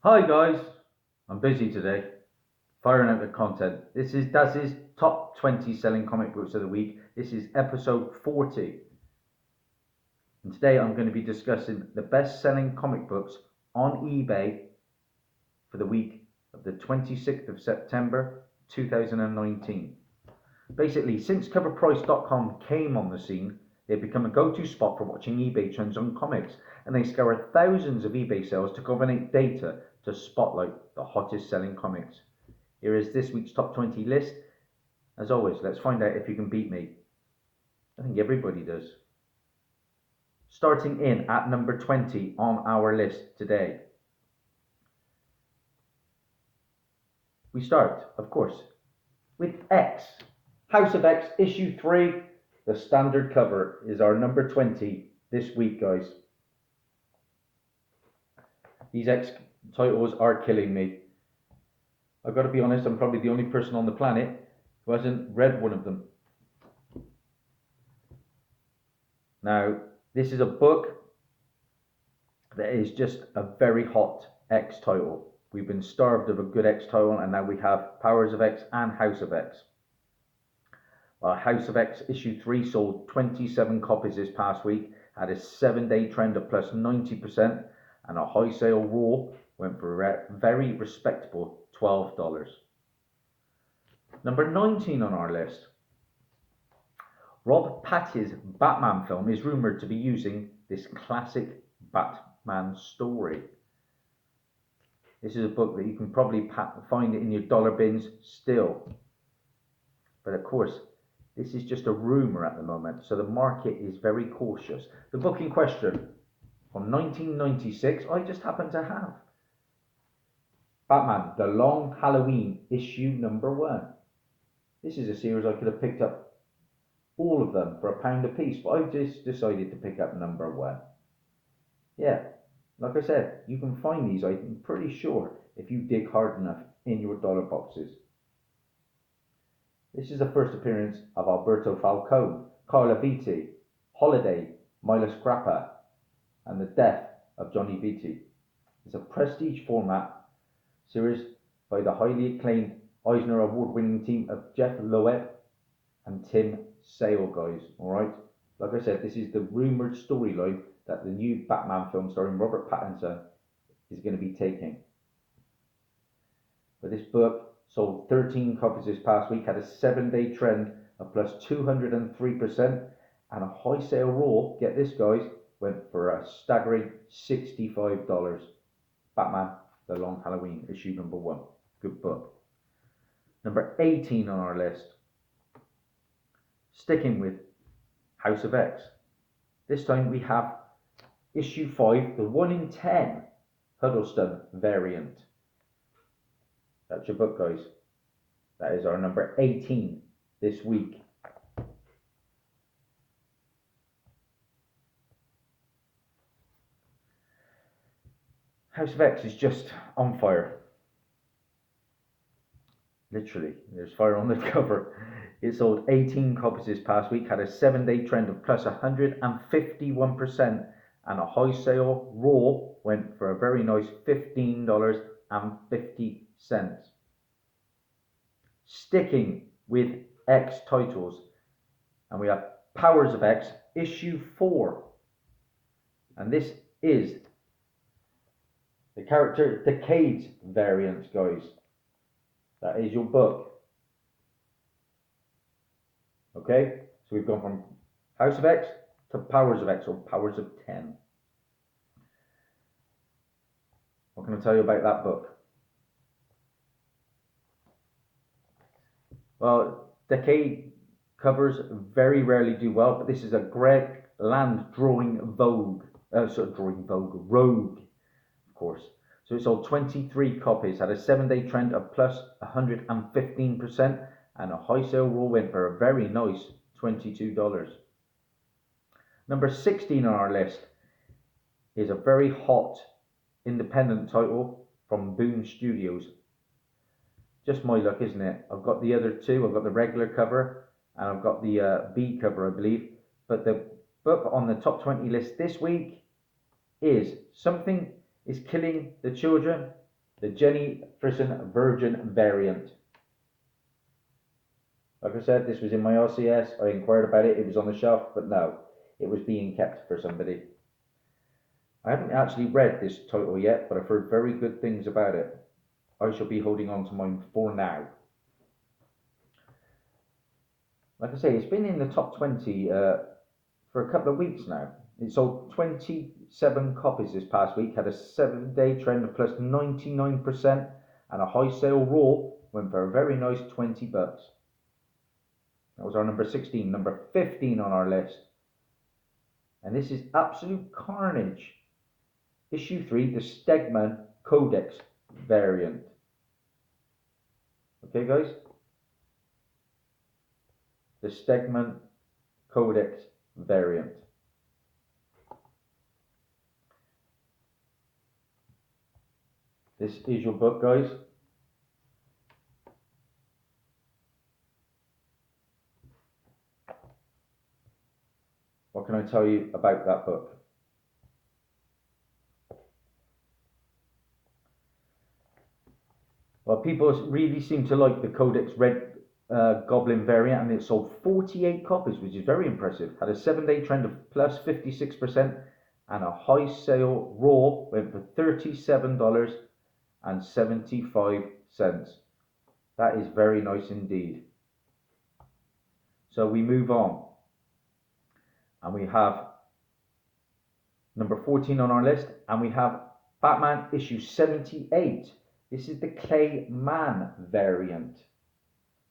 Hi guys, I'm busy today, firing out the content. This is Dazzie's top 20 selling comic books of the week. This is episode 40. And today I'm going to be discussing the best selling comic books on eBay for the week of the 26th of September 2019. Basically, since coverprice.com came on the scene, they've become a go-to spot for watching eBay trends on comics, and they scour thousands of eBay sales to combine data to spotlight the hottest selling comics. Here is this week's top 20 list. As always, let's find out if you can beat me. I think everybody does. Starting in at number 20 on our list today. We start, of course, with X. House of X issue 3. The standard cover is our number 20 this week, guys. These X titles are killing me. I've got to be honest, I'm probably the only person on the planet who hasn't read one of them. Now, this is a book that is just a very hot X title. We've been starved of a good X title, and now we have Powers of X and House of X. House of X issue 3 sold 27 copies this past week, had a 7-day trend of plus 90%, and a high sale raw went for a very respectable $12. Number 19 on our list. Rob Patty's Batman film is rumoured to be using this classic Batman story. This is a book that you can probably find in your dollar bins still. But of course, this is just a rumour at the moment, so the market is very cautious. The book in question, from 1996, I just happen to have. Batman, The Long Halloween, issue number 1. This is a series I could have picked up all of them for £1 a piece, but I just decided to pick up number 1. Yeah, like I said, you can find these, I'm pretty sure, if you dig hard enough in your dollar boxes. This is the first appearance of Alberto Falcone, Carla Beatty, Holiday, Milos Grappa, and the death of Johnny Beatty. It's a prestige format series by the highly acclaimed Eisner Award-winning team of Jeff Loeb and Tim Sale, guys. Alright? Like I said, this is the rumoured storyline that the new Batman film starring Robert Pattinson is going to be taking. But this book sold 13 copies this past week, had a 7-day trend of plus 203%, and a high sale raw, get this guys, went for a staggering $65. Batman, The Long Halloween, issue number 1. Good book. Number 18 on our list. Sticking with House of X. This time we have issue 5, the 1 in 10 Huddleston variant. That's your book, guys. That is our number 18 this week. House of X is just on fire. Literally, there's fire on the cover. It sold 18 copies this past week, had a 7-day trend of plus 151%, and a high sale raw went for a very nice $15.50. Sticking with X titles, and we have Powers of X issue 4, and this is the character Decades variant, guys. That is your book. Okay, so we've gone from House of X to Powers of X, or Powers of 10. What can I tell you about that book? Well, Decade covers very rarely do well, but this is a Greg Land rogue, of course. So it sold 23 copies, had a 7-day trend of plus 115%, and a high sale raw went for a very nice $22. Number 16 on our list is a very hot independent title from Boom Studios. Just my luck, isn't it? I've got the other two. I've got the regular cover and I've got the B cover, I believe. But the book on the top 20 list this week is Something is Killing the Children the Jenny Frison Virgin variant. Like I said, this was in my RCS. I inquired about it. It was on the shelf, but no, it was being kept for somebody. I haven't actually read this title yet, but I've heard very good things about it. I shall be holding on to mine for now. Like I say, it's been in the top 20 for a couple of weeks now. It sold 27 copies this past week, had a 7-day trend of plus 99%, and a high sale raw went for a very nice $20. That was our number 16. Number 15 on our list. And this is Absolute Carnage. Issue 3, the Stegman Codex variant. Okay, guys? The Stegman Codex variant. This is your book, guys. What can I tell you about that book? Well, people really seem to like the Codex Red Goblin variant, and it sold 48 copies, which is very impressive. Had a 7-day trend of plus 56%, and a high sale raw went for $37.75. That is very nice indeed. So we move on, and we have number 14 on our list, and we have Batman issue 78. This is the Clay Man variant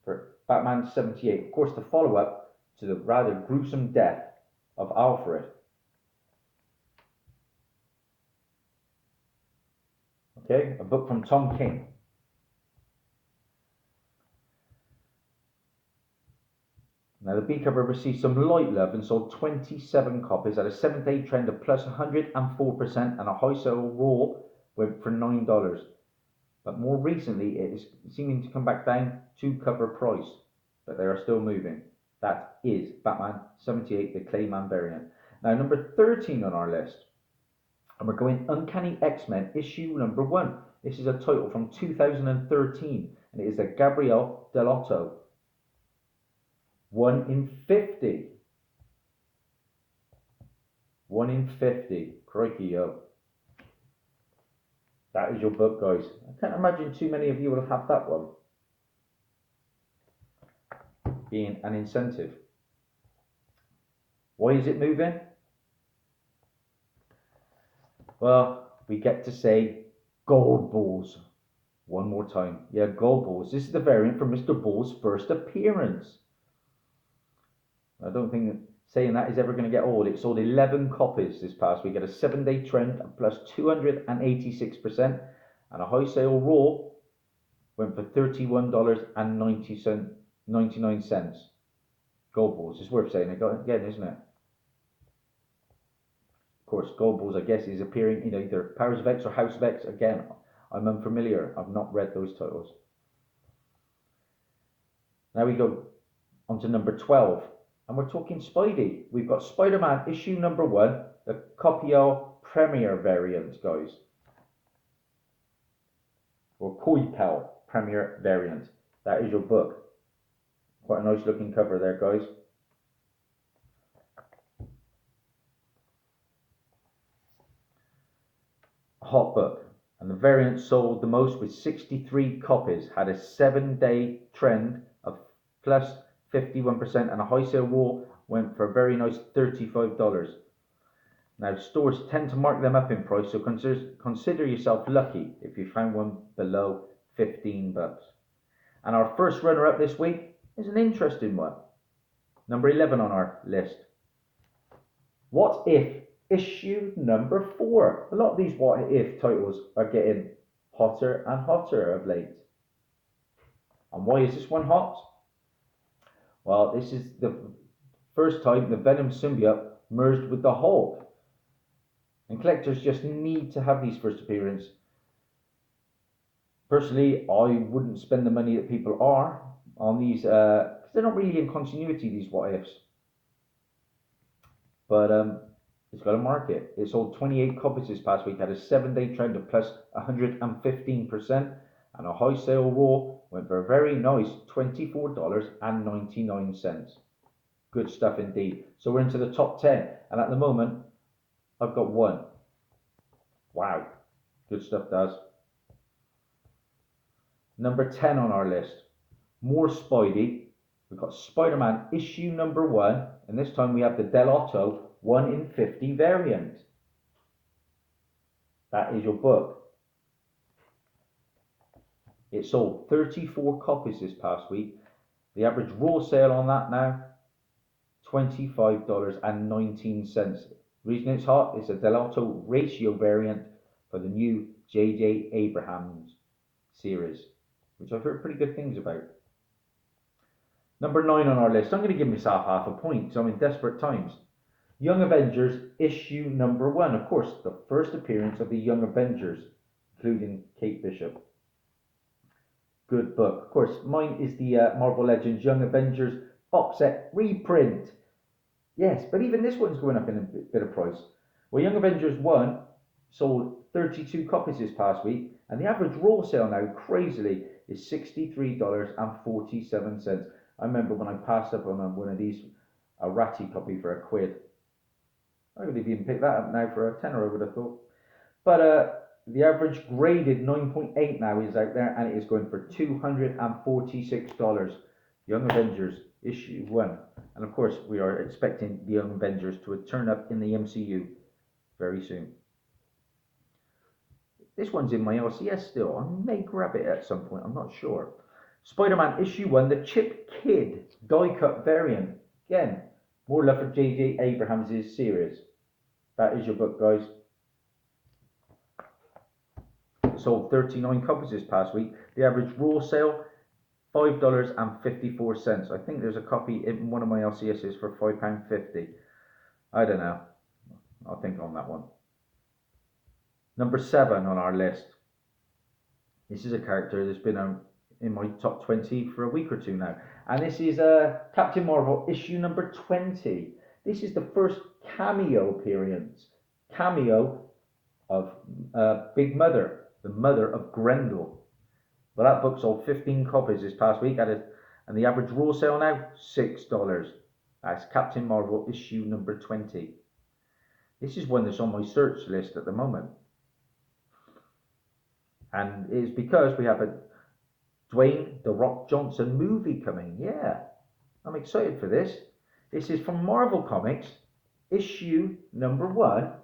for Batman 78. Of course, the follow-up to the rather gruesome death of Alfred. Okay, a book from Tom King. Now, the B cover received some light love and sold 27 copies at a 7-day trend of plus 104%, and a high sale raw went for $9. But more recently, it is seeming to come back down to cover price, but they are still moving. That is Batman 78, the Clayman variant. Now, number 13 on our list, and we're going Uncanny X-Men issue number 1. This is a title from 2013, and it is the Gabrielle Delotto. 1 in 50. 1 in 50. Crikey, yo. That is your book, guys. I can't imagine too many of you will have that one being an incentive. Why is it moving? Well, we get to say Gold Balls one more time. Yeah, Gold Balls. This is the variant from Mr. Ball's first appearance. I don't think saying that is ever going to get old. It sold 11 copies this past week at a 7-day trend of plus 286%, and a high sale raw went for $31.99. Gold Balls. It's worth saying again, isn't it? Of course, Gold Balls, I guess, is appearing in either Powers of X or House of X. Again, I'm unfamiliar. I've not read those titles. Now we go on to number 12. And we're talking Spidey. We've got Spider-Man issue number 1, the Copiel Premier variant, guys. Or Coipel Premier variant. That is your book. Quite a nice looking cover there, guys. A hot book. And the variant sold the most with 63 copies. Had a 7-day trend of plus 51%, and a high sale raw went for a very nice $35. Now, stores tend to mark them up in price, so consider yourself lucky if you found one below $15. And our first runner-up this week is an interesting one. Number 11 on our list. What If issue number 4. A lot of these What If titles are getting hotter and hotter of late. And why is this one hot? Well, this is the first time the Venom symbiote merged with the Hulk. And collectors just need to have these first appearances. Personally, I wouldn't spend the money that people are on these, because they're not really in continuity, these What Ifs. But It's got a market. It sold 28 copies this past week, had a 7-day trend of plus 115%, and a high sale raw went for a very nice $24.99. Good stuff indeed. So we're into the top 10, and at the moment, I've got one. Wow. Good stuff, Daz. Number 10 on our list. More Spidey. We've got Spider-Man issue number 1, and this time we have the Delotto 1 in 50 variant. That is your book. It sold 34 copies this past week. The average raw sale on that now, $25.19. The reason it's hot is a Delotto ratio variant for the new J.J. Abrams series, which I've heard pretty good things about. Number 9 on our list. I'm going to give myself half a point because I'm in desperate times. Young Avengers issue number 1. Of course, the first appearance of the Young Avengers, including Kate Bishop. Good book. Of course, mine is the Marvel Legends Young Avengers box set reprint. Yes, but even this one's going up in a bit of price. Well, Young Avengers 1 sold 32 copies this past week, and the average raw sale now, crazily, is $63.47. I remember when I passed up on one of these, a ratty copy for £1. I could have even picked that up now for a tenner, I would have thought. But the average graded 9.8 now is out there, and it is going for $246. Young Avengers issue 1. And of course, we are expecting the Young Avengers to turn up in the MCU very soon. This one's in my LCS still. I may grab it at some point, I'm not sure. Spider-Man issue 1, the Chip Kid die-cut variant. Again, more love for J.J. Abrams' series. That is your book, guys. It sold 39 copies this past week. The average raw sale, $5.54. I think there's a copy in one of my LCSs for £5.50. I don't know. I'll think on that one. Number 7 on our list. This is a character that's been in my top 20 for a week or two now. And this is Captain Marvel issue number 20. This is the first cameo appearance. Cameo of Big Mother, the mother of Grendel. Well, that book sold 15 copies this past week, and the average raw sale now, $6. That's Captain Marvel issue number 20. This is one that's on my search list at the moment. And it's because we have a Dwayne "The Rock" Johnson movie coming. Yeah, I'm excited for this. This is from Marvel Comics, issue number 1.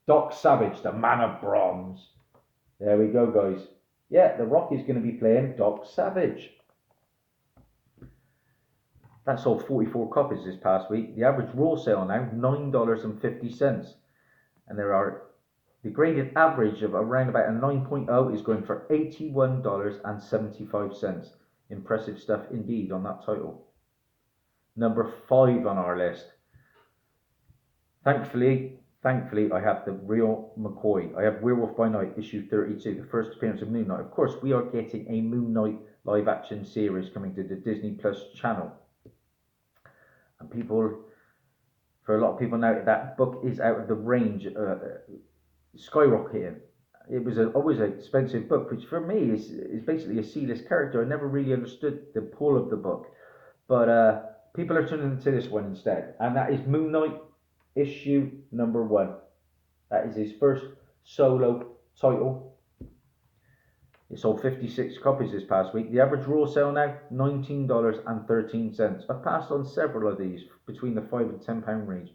Doc Savage, the Man of Bronze. There we go, guys. Yeah, The Rock is going to be playing Doc Savage. That sold 44 copies this past week. The average raw sale now, $9.50. And the graded average of around about a 9.0 is going for $81.75. Impressive stuff indeed on that title. Number 5 on our list. Thankfully, I have the real McCoy. I have Werewolf by Night issue 32, the first appearance of Moon Knight. Of course, we are getting a Moon Knight live action series coming to the Disney Plus channel. And for a lot of people now, that book is out of the range, skyrocketing. It was always an expensive book, which for me is basically a C-list character. I never really understood the pull of the book. But people are turning to this one instead. And that is Moon Knight issue number 1. That is his first solo title. It sold 56 copies this past week. The average raw sale now, $19.13. I've passed on several of these between the £5 and £10 range.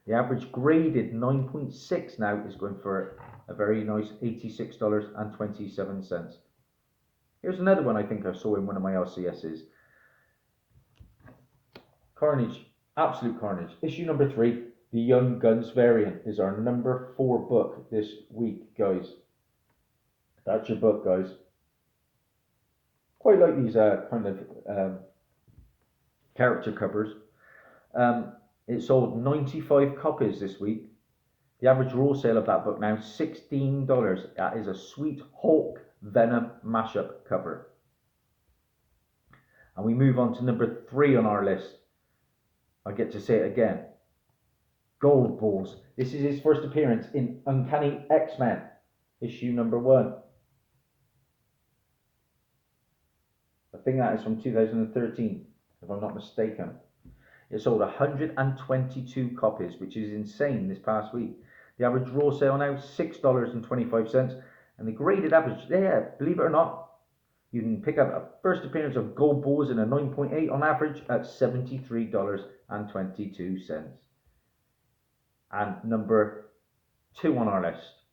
The average graded 9.6 now is going for a very nice $86.27. Here's another one I think I saw in one of my LCSs. Carnage. Absolute Carnage. Issue number 3, the Young Guns variant, is our number 4 book this week, guys. That's your book, guys. Quite like these kind of character covers. It sold 95 copies this week. The average raw sale of that book now, $16. That is a sweet Hulk Venom mashup cover. And we move on to number 3 on our list. I get to say it again. Gold Balls. This is his first appearance in Uncanny X-Men, issue number 1. I think that is from 2013, if I'm not mistaken. It sold 122 copies, which is insane this past week. The average raw sale now is $6.25, and the graded average, yeah, believe it or not, you can pick up a first appearance of Gold Balls in a 9.8 on average at $73.22. And number 2 on our list,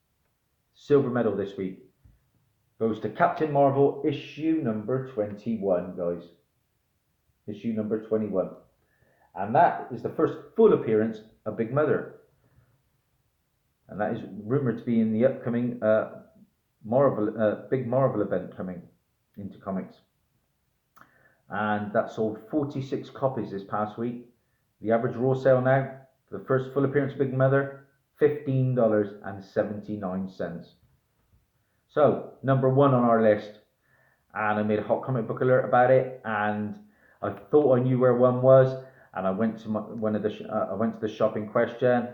silver medal this week, goes to Captain Marvel issue number 21, guys. Issue number 21. And that is the first full appearance of Big Mother. And that is rumoured to be in the upcoming big Marvel event coming into comics. And that sold 46 copies this past week. The average raw sale now, for the first full appearance of Big Mother, $15.79. So, number 1 on our list. And I made a hot comic book alert about it, and I thought I knew where 1 was. And I went to I went to the shop in question,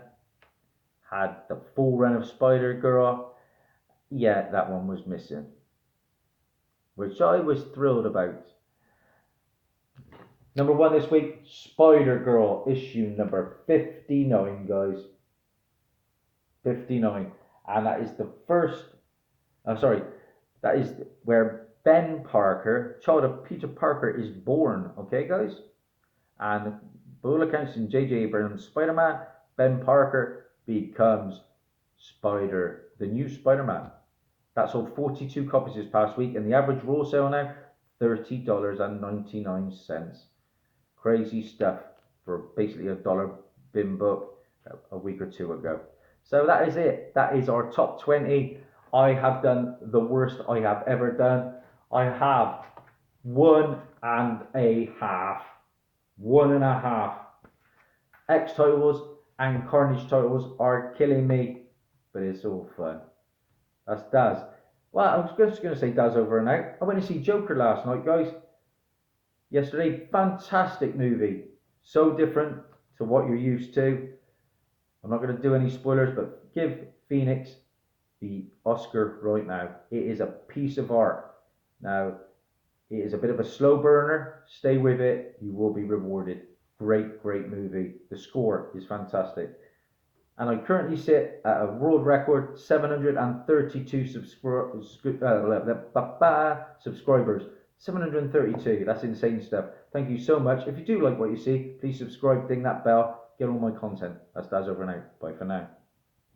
had the full run of Spider-Girl. Yeah, that one was missing, which I was thrilled about. Number 1 this week, Spider-Girl issue number 59, guys. 59, and that is the first. That is where Ben Parker, child of Peter Parker, is born. Okay, guys. And by all accounts, in J.J. Abrams' Spider-Man, Ben Parker becomes the new Spider-Man. That sold 42 copies this past week, and the average raw sale now, $30.99. Crazy stuff for basically a dollar bin book a week or 2 ago. So that is it. That is our top 20. I have done the worst I have ever done. I have 1.5. 1.5. X titles and Carnage titles are killing me, but it's all fun. That's Daz. Well, I was just going to say Daz over and out. I went to see Joker last night, guys. Yesterday, fantastic movie. So different to what you're used to. I'm not going to do any spoilers, but give Phoenix the Oscar right now. It is a piece of art. Now, it is a bit of a slow burner. Stay with it. You will be rewarded. Great, great movie. The score is fantastic. And I currently sit at a world record 732 subscribers. 732. That's insane stuff. Thank you so much. If you do like what you see, please subscribe, ding that bell, get all my content. That's Daz over and out. Bye for now.